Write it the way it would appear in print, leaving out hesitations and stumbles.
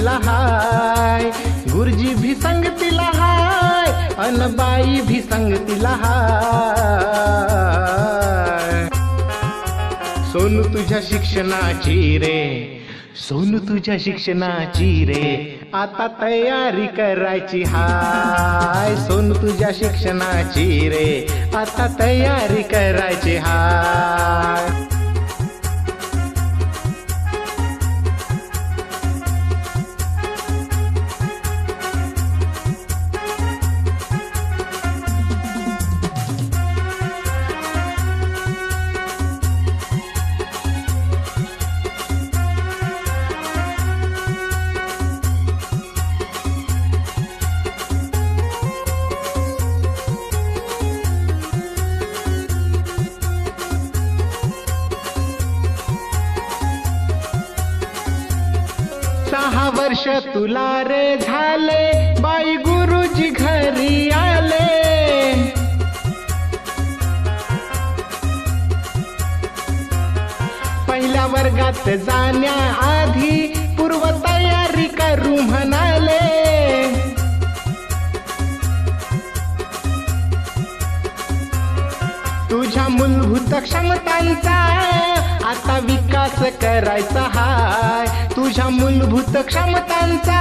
संगतीला हाय, गुरुजी भी संगतीला हाय, अन बाई भी संगतीला हाय. सोनू तुझ्या शिक्षणाची रे, सोनू तुझ्या शिक्षणाची रे, आता तयारी करायची हाय. सोनू तुझ्या शिक्षणाची रे, आता तयारी करायची हाय. 6 वर्ष तुला रे झाले, बाई गुरुजी घरी आले. पहिल्या वर्गात जाण्याआधी पूर्व तयारी करू म्हणाले. तुझ्या मूलभूत क्षमतांचा आता विकास करायचा हाय. तुझ्या मूलभूत क्षमतांचा